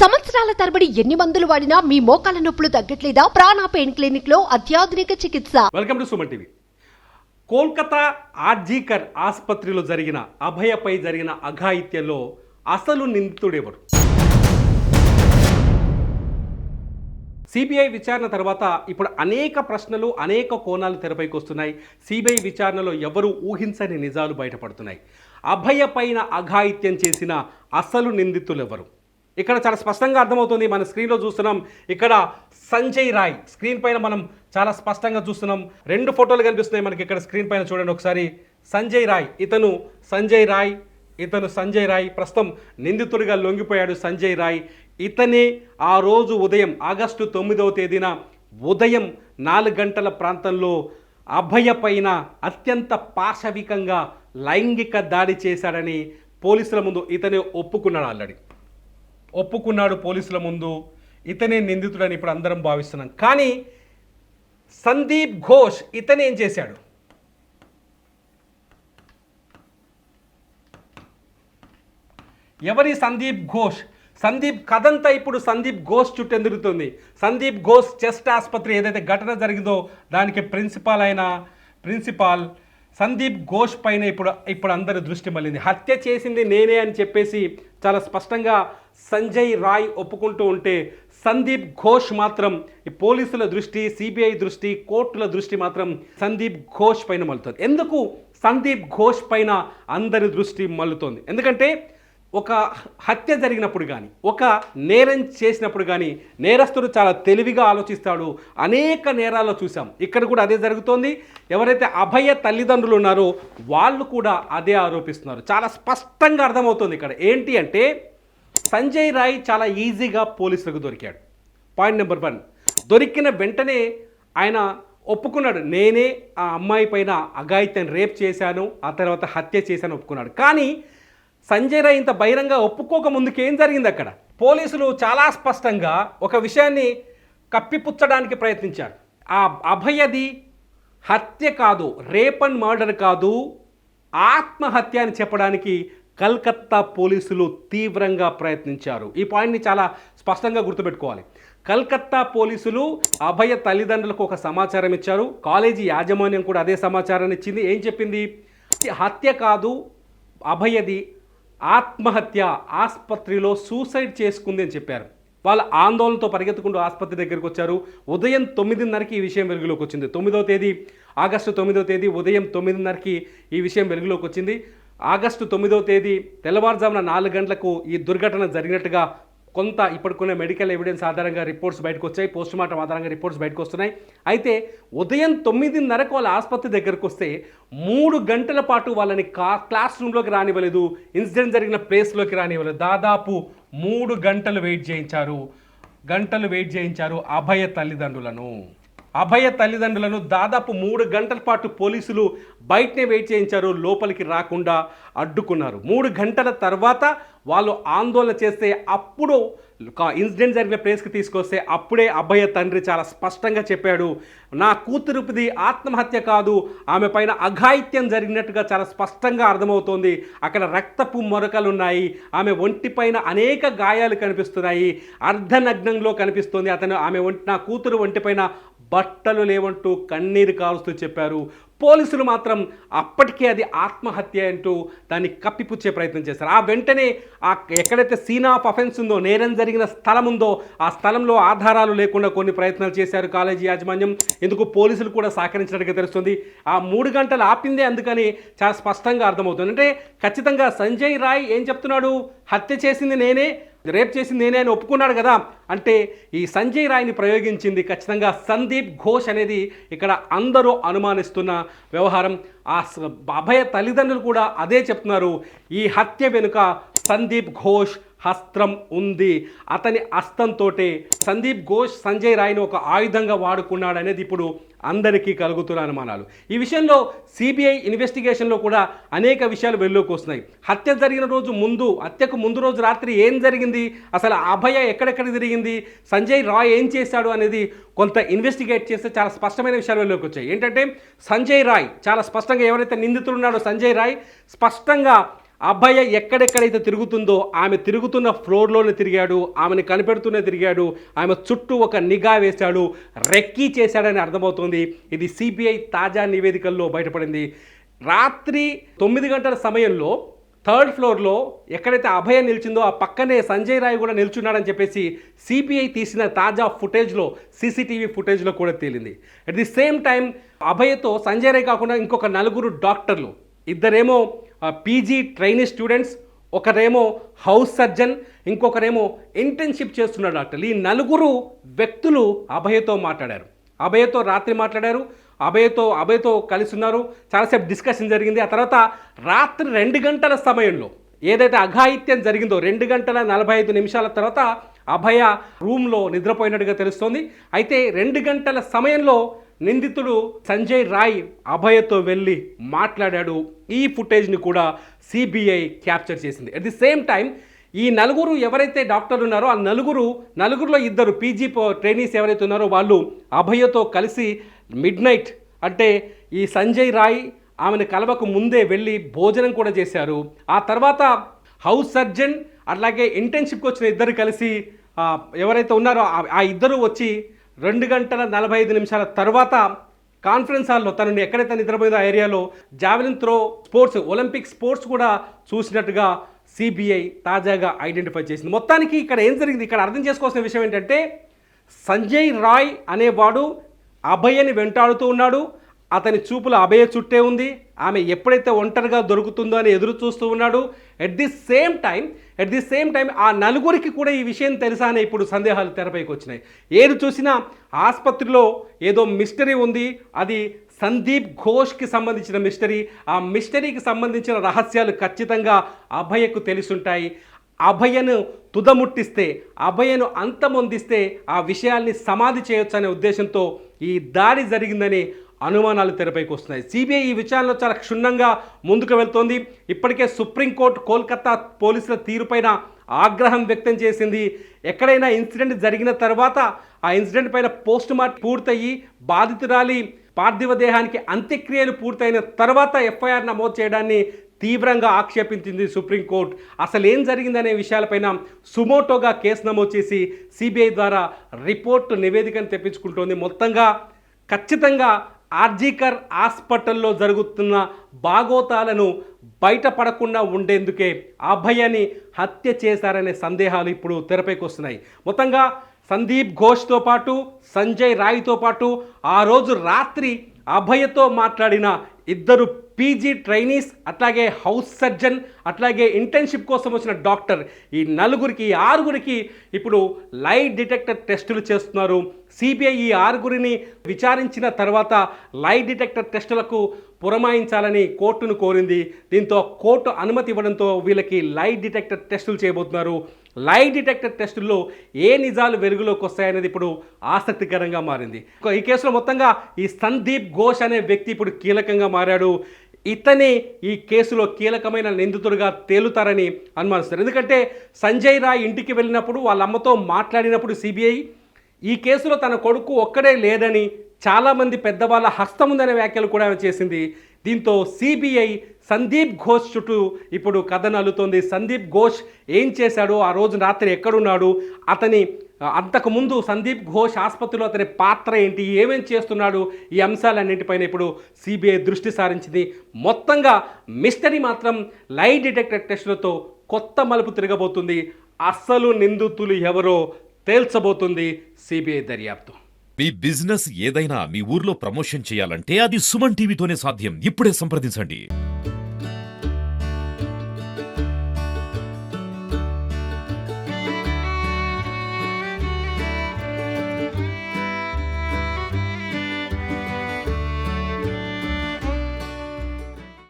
సంవత్సరాల తరబడి ఎన్ని మందులు వాడినా మీ మోకాల నొప్పులు తగ్గట్లేదా? ప్రాణ పెయిన్ క్లినిక్ లో అత్యాధునిక చికిత్స. Welcome to Suman TV. Kolkata RG Kar ఆసుపత్రిలో జరిగిన అభయపై జరిగిన అఘాయిత్యంలో అసలు నిందితుడెవరు? సిబిఐ విచారణ తర్వాత ఇప్పుడు అనేక ప్రశ్నలు, అనేక కోణాలు తెరపైకి వస్తున్నాయి. సిబిఐ విచారణలో ఎవరు ఊహించని నిజాలు బయటపడుతున్నాయి. అభయ పైన అఘాయిత్యం చేసిన అసలు నిందితులు ఎవరు? ఇక్కడ చాలా స్పష్టంగా అర్థమవుతుంది. మన స్క్రీన్లో చూస్తున్నాం. ఇక్కడ సంజయ్ రాయ్ స్క్రీన్ పైన మనం చాలా స్పష్టంగా చూస్తున్నాం. రెండు ఫోటోలు కనిపిస్తున్నాయి మనకి ఇక్కడ స్క్రీన్ పైన. చూడండి ఒకసారి. సంజయ్ రాయ్, ఇతను సంజయ్ రాయ్ ప్రస్తుతం నిందితుడిగా లొంగిపోయాడు. సంజయ్ రాయ్ ఇతనే ఆ రోజు ఉదయం ఆగస్టు 9వ తేదీన ఉదయం 4 గంటల ప్రాంతంలో అభయ పైన అత్యంత పాశవికంగా లైంగిక దాడి చేశాడని పోలీసుల ముందు ఇతనే ఒప్పుకున్నాడు పోలీసుల ముందు. ఇతనే నిందితుడని ఇప్పుడు అందరం భావిస్తున్నాం. కానీ సందీప్ ఘోష్ ఇతనే ఏం చేశాడు? ఎవరి సందీప్ ఘోష్? సందీప్ కథంతా ఇప్పుడు సందీప్ ఘోష్ చుట్టూ తిరుగుతుంది. సందీప్ ఘోష్ చెస్ట్ ఆసుపత్రి ఏదైతే ఘటన జరిగిందో దానికి ప్రిన్సిపాల్ సందీప్ ఘోష్ పైన ఇప్పుడు అందరి దృష్టి మళ్ళింది. హత్య చేసింది నేనే అని చెప్పేసి చాలా స్పష్టంగా సంజయ్ రాయ్ ఒప్పుకుంటూ ఉంటే, సందీప్ ఘోష్ మాత్రం ఈ పోలీసుల దృష్టి, సిబిఐ దృష్టి, కోర్టుల దృష్టి మాత్రం సందీప్ ఘోష్ పైన మళ్ళుతుంది. ఎందుకు సందీప్ ఘోష్ పైన అందరి దృష్టి మళ్ళుతోంది? ఎందుకంటే ఒక హత్య జరిగినప్పుడు కానీ, ఒక నేరం చేసినప్పుడు కానీ నేరస్తుడు చాలా తెలివిగా ఆలోచిస్తాడు. అనేక నేరాల్లో చూసాం. ఇక్కడ కూడా అదే జరుగుతోంది. ఎవరైతే అభయ తల్లిదండ్రులు ఉన్నారో వాళ్ళు కూడా అదే ఆరోపిస్తున్నారు. చాలా స్పష్టంగా అర్థమవుతుంది ఇక్కడ. ఏంటి అంటే సంజయ్ రాయ్ చాలా ఈజీగా పోలీసులకు దొరికాడు. పాయింట్ నెంబర్ 1, దొరికిన వెంటనే ఆయన ఒప్పుకున్నాడు. నేనే ఆ అమ్మాయి పైన అఘాయిత్యం రేప్ చేశాను, ఆ తర్వాత హత్య చేశాను ఒప్పుకున్నాడు. కానీ సంజయ్ రాయ్ ఇంత బహిరంగ ఒప్పుకోక ముందుకు ఏం జరిగింది? అక్కడ పోలీసులు చాలా స్పష్టంగా ఒక విషయాన్ని కప్పిపుచ్చడానికి ప్రయత్నించారు. ఆ అభయది హత్య కాదు, రేప్ అండ్ మర్డర్ కాదు, ఆత్మహత్య అని చెప్పడానికి కల్కత్తా పోలీసులు తీవ్రంగా ప్రయత్నించారు. ఈ పాయింట్ని చాలా స్పష్టంగా గుర్తుపెట్టుకోవాలి. కల్కత్తా పోలీసులు అభయ తల్లిదండ్రులకు ఒక సమాచారం ఇచ్చారు. కాలేజీ యాజమాన్యం కూడా అదే సమాచారాన్ని ఇచ్చింది. ఏం చెప్పింది? హత్య కాదు, అభయది ఆత్మహత్య, ఆసుపత్రిలో సూసైడ్ చేసుకుంది అని చెప్పారు. వాళ్ళ ఆందోళనతో పరిగెత్తుకుంటూ ఆసుపత్రి దగ్గరికి వచ్చారు. ఉదయం 9:30కి ఈ విషయం వెలుగులోకి వచ్చింది. ఆగస్టు 9వ తేదీ ఉదయం 9:30కి ఈ విషయం వెలుగులోకి వచ్చింది. ఆగస్టు 9వ తేదీ తెల్లవారుజామున 4 గంటలకు ఈ దుర్ఘటన జరిగినట్టుగా కొంత ఇప్పటికున్న మెడికల్ ఎవిడెన్స్ ఆధారంగా రిపోర్ట్స్ బయటకు వచ్చాయి. పోస్టుమార్టం ఆధారంగా రిపోర్ట్స్ బయటకు వస్తున్నాయి. అయితే ఉదయం 9:30కు వాళ్ళ ఆసుపత్రి దగ్గరకు వస్తే 3 గంటల పాటు వాళ్ళని క్లాస్ రూమ్లోకి రానివ్వలేదు, ఇన్సిడెంట్ జరిగిన ప్లేస్లోకి రానివ్వలేదు. దాదాపు 3 గంటలు వెయిట్ చేయించారు అభయ తల్లిదండ్రులను దాదాపు 3 గంటల పాటు పోలీసులు బయటనే వెయిట్ చేయించారు. లోపలికి రాకుండా అడ్డుకున్నారు. 3 గంటల తర్వాత వాళ్ళు ఆందోళన చేస్తే అప్పుడు ఇన్సిడెంట్ జరిగిన ప్లేస్కి తీసుకొస్తే అప్పుడే అభయ తండ్రి చాలా స్పష్టంగా చెప్పాడు, నా కూతురుపిది ఆత్మహత్య కాదు, ఆమె పైన అఘాయిత్యం జరిగినట్టుగా చాలా స్పష్టంగా అర్థమవుతోంది. అక్కడ రక్తపు మరకలు ఉన్నాయి, ఆమె ఒంటి పైన అనేక గాయాలు కనిపిస్తున్నాయి, అర్ధనగ్నంలో కనిపిస్తుంది. నా కూతురు ఒంటిపైన బట్టలు లేవంటూ కన్నీరు కారుస్తూ చెప్పారు. పోలీసులు మాత్రం అప్పటికే అది ఆత్మహత్య అంటూ దాన్ని కప్పిపుచ్చే ప్రయత్నం చేశారు. ఆ వెంటనే ఎక్కడైతే సీన్ ఆఫ్ అఫెన్స్ ఉందో, నేరం జరిగిన స్థలం ఉందో, ఆ స్థలంలో ఆధారాలు లేకుండా కొన్ని ప్రయత్నాలు చేశారు కాలేజీ యాజమాన్యం. ఎందుకు పోలీసులు కూడా సహకరించినట్టుగా తెలుస్తుంది. ఆ 3 గంటలు ఆపిందే అందుకని చాలా స్పష్టంగా అర్థమవుతుంది. అంటే ఖచ్చితంగా సంజయ్ రాయ్ ఏం చెప్తున్నాడు? హత్య చేసింది నేనే, రేప్ చేసింది నేనే అని ఒప్పుకున్నాడు కదా. అంటే ఈ సంజయ్ రాయ్ని ప్రయోగించింది ఖచ్చితంగా సందీప్ ఘోష్ అనేది ఇక్కడ అందరూ అనుమానిస్తున్న వ్యవహారం. ఆ అభయ తల్లిదండ్రులు కూడా అదే చెప్తున్నారు. ఈ హత్య వెనుక సందీప్ ఘోష్ హస్తం ఉంది. అతని హస్తంతోటే సందీప్ ఘోష్ సంజయ్ రాయ్ని ఒక ఆయుధంగా వాడుకున్నాడు అనేది ఇప్పుడు అందరికీ కలుగుతున్న అనుమానాలు. ఈ విషయంలో సిబిఐ ఇన్వెస్టిగేషన్లో కూడా అనేక విషయాలు వెలుగులోకి వస్తున్నాయి. హత్య జరిగిన హత్యకు ముందు రోజు రాత్రి ఏం జరిగింది, అసలు అభయ ఎక్కడెక్కడ తిరిగింది, సంజయ్ రాయ్ ఏం చేశాడు అనేది కొంత ఇన్వెస్టిగేట్ చేస్తే చాలా స్పష్టమైన విషయాలు వెలుగులోకి వచ్చాయి. ఏంటంటే సంజయ్ రాయ్ చాలా స్పష్టంగా, ఎవరైతే నిందితుడు ఉన్నాడో సంజయ్ రాయ్ స్పష్టంగా అభయ ఎక్కడెక్కడైతే తిరుగుతుందో ఆమె తిరుగుతున్న ఫ్లోర్లోనే తిరిగాడు, ఆమెను కనిపెడుతూనే తిరిగాడు, ఆమె చుట్టూ ఒక నిఘా వేశాడు, రెక్కీ చేశాడని అర్థమవుతుంది. ఇది సిబిఐ తాజా నివేదికల్లో బయటపడింది. రాత్రి 9 గంటల సమయంలో 3rd ఫ్లోర్లో ఎక్కడైతే అభయ నిలిచిందో ఆ పక్కనే సంజయ్ రాయ్ కూడా నిల్చున్నాడని చెప్పేసి సిబిఐ తీసిన తాజా ఫుటేజ్లో, సీసీటీవీ ఫుటేజ్లో కూడా తేలింది. అట్ ది సేమ్ టైం అభయతో సంజయ్ రాయ్ కాకుండా ఇంకొక 4 డాక్టర్లు, ఇద్దరేమో పీజీ ట్రైనీ స్టూడెంట్స్, ఒకరేమో హౌస్ సర్జన్, ఇంకొకరేమో ఇంటర్న్షిప్ చేస్తున్న డాక్టర్లు. ఈ 4 వ్యక్తులు అభయతో మాట్లాడారు, అభయతో రాత్రి మాట్లాడారు, అభయతో కలిసి ఉన్నారు, చాలాసేపు డిస్కషన్ జరిగింది. ఆ తర్వాత రాత్రి 2 గంటల సమయంలో ఏదైతే అఘాయిత్యం జరిగిందో 2 గంటల 45 నిమిషాల తర్వాత అభయ రూమ్లో నిద్రపోయినట్టుగా తెలుస్తోంది. అయితే 2 గంటల సమయంలో నిందితుడు సంజయ్ రాయ్ అభయతో వెళ్ళి మాట్లాడాడు. ఈ ఫుటేజ్ని కూడా సిబిఐ క్యాప్చర్ చేసింది. అట్ ది సేమ్ టైం ఈ 4 ఎవరైతే డాక్టర్లు ఉన్నారో ఆ నలుగురిలో 2 పీజీ ట్రైనీస్ ఎవరైతే ఉన్నారో వాళ్ళు అభయతో కలిసి మిడ్ నైట్ అంటే ఈ సంజయ్ రాయ్ ఆమెను కలవకు ముందే వెళ్ళి భోజనం కూడా చేశారు. ఆ తర్వాత హౌస్ సర్జన్ అలాగే ఇంటర్న్షిప్కి వచ్చిన 2 కలిసి ఎవరైతే ఉన్నారో ఆ 2 వచ్చి 2 గంటల 45 నిమిషాల తర్వాత కాన్ఫరెన్స్ హాల్లో తనని ఎక్కడైతే నిద్రపోయిందో ఆ ఏరియాలో javelin throw sports, Olympic sports కూడా చూసినట్టుగా సిబిఐ తాజాగా ఐడెంటిఫై చేసింది. మొత్తానికి ఇక్కడ ఏం జరిగింది, ఇక్కడ అర్థం చేసుకోవాల్సిన విషయం ఏంటంటే సంజయ్ రాయ్ అనేవాడు అభయని వెంటాడుతూ ఉన్నాడు, అతని చూపులు అభయ చుట్టే ఉంది, ఆమె ఎప్పుడైతే ఒంటరిగా దొరుకుతుందో అని ఎదురు చూస్తూ ఉన్నాడు. ఎట్ ది సేమ్ టైం ఆ 4 కూడా ఈ విషయం తెలుసా అనే ఇప్పుడు సందేహాలు తెరపైకి వచ్చినాయి. ఏది చూసినా ఆసుపత్రిలో ఏదో మిస్టరీ ఉంది, అది సందీప్ ఘోష్కి సంబంధించిన మిస్టరీ. ఆ మిస్టరీకి సంబంధించిన రహస్యాలు ఖచ్చితంగా అభయకు తెలుసుంటాయి. అభయను తుదముట్టిస్తే, అభయను అంతమొందిస్తే ఆ విషయాల్ని సమాధి చేయొచ్చు అనే ఉద్దేశంతో ఈ దాడి జరిగిందని అనుమానాలు తెరపైకి వస్తున్నాయి. సిబిఐ ఈ విషయాల్లో చాలా క్షుణ్ణంగా ముందుకు వెళ్తోంది. ఇప్పటికే సుప్రీంకోర్టు కోల్కతా పోలీసుల తీరుపైన ఆగ్రహం వ్యక్తం చేసింది. ఎక్కడైనా ఇన్సిడెంట్ జరిగిన తర్వాత ఆ ఇన్సిడెంట్ పైన పోస్ట్ మార్టం పూర్తయి బాధితురాలి పార్థివ దేహానికి అంత్యక్రియలు పూర్తయిన తర్వాత ఎఫ్ఐఆర్ నమోదు చేయడాన్ని తీవ్రంగా ఆక్షేపించింది సుప్రీంకోర్టు. అసలు ఏం జరిగిందనే విషయాలపైన సుమోటోగా కేసు నమోదు చేసి సిబిఐ ద్వారా రిపోర్టు నివేదికను తెప్పించుకుంటోంది. మొత్తంగా ఖచ్చితంగా ఆర్జీకర్ హాస్పిటల్లో జరుగుతున్న బాగోతాలను బయటపడకుండా ఉండేందుకే అభయని హత్య చేశారనే సందేహాలు ఇప్పుడు తెరపైకి వస్తున్నాయి. మొత్తంగా సందీప్ ఘోష్తో పాటు సంజయ్ రాయ్తో పాటు ఆ రోజు రాత్రి అభయతో మాట్లాడిన 2 పీజీ ట్రైనీస్, అట్లాగే హౌస్ సర్జన్, అట్లాగే ఇంటర్న్షిప్ కోసం వచ్చిన డాక్టర్, ఈ 6 ఇప్పుడు లై డిటెక్టర్ టెస్టులు చేస్తున్నారు. సిబిఐ ఈ 6 విచారించిన తర్వాత లై డిటెక్టర్ టెస్టులకు పురమాయించాలని కోర్టును కోరింది. దీంతో కోర్టు అనుమతి ఇవ్వడంతో వీళ్ళకి లై డిటెక్టర్ టెస్టులు చేయబోతున్నారు. లై డిటెక్టర్ టెస్టుల్లో ఏ నిజాలు వెలుగులోకి వస్తాయనేది ఇప్పుడు ఆసక్తికరంగా మారింది. ఈ కేసులో మొత్తంగా ఈ సందీప్ ఘోష్ అనే వ్యక్తి ఇప్పుడు కీలకంగా మారాడు. ఇతనే ఈ కేసులో కీలకమైన నిందితుడిగా తేలుతారని అనుమానిస్తారు. ఎందుకంటే సంజయ్ రాయ్ ఇంటికి వెళ్ళినప్పుడు వాళ్ళ అమ్మతో మాట్లాడినప్పుడు సిబిఐ ఈ కేసులో తన కొడుకు ఒక్కడే లేదని, చాలామంది పెద్దవాళ్ళ హస్తం ఉందనే వ్యాఖ్యలు కూడా చేసింది. దీంతో సిబిఐ సందీప్ ఘోష్ చుట్టూ ఇప్పుడు కథను అల్లుతోంది. సందీప్ ఘోష్ ఏం చేశాడు, ఆ రోజు రాత్రి ఎక్కడున్నాడు, అతని అంతకుముందు సందీప్ ఘోష్ ఆసుపత్రిలో అతని పాత్ర ఏంటి, ఏమేం చేస్తున్నాడు, ఈ అంశాలన్నింటిపైన ఇప్పుడు సిబిఐ దృష్టి సారించింది. మొత్తంగా మిస్టరీ మాత్రం లై డిటెక్టర్ టెస్టులతో కొత్త మలుపు తిరగబోతుంది. అస్సలు నిందితులు ఎవరో తేల్చబోతుంది సిబిఐ దర్యాప్తు. మీ బిజినెస్ ఏదైనా మీ ఊర్లో ప్రమోషన్ చేయాలంటే అది సుమన్ టీవీతోనే సాధ్యం. ఇప్పుడే సంప్రదించండి.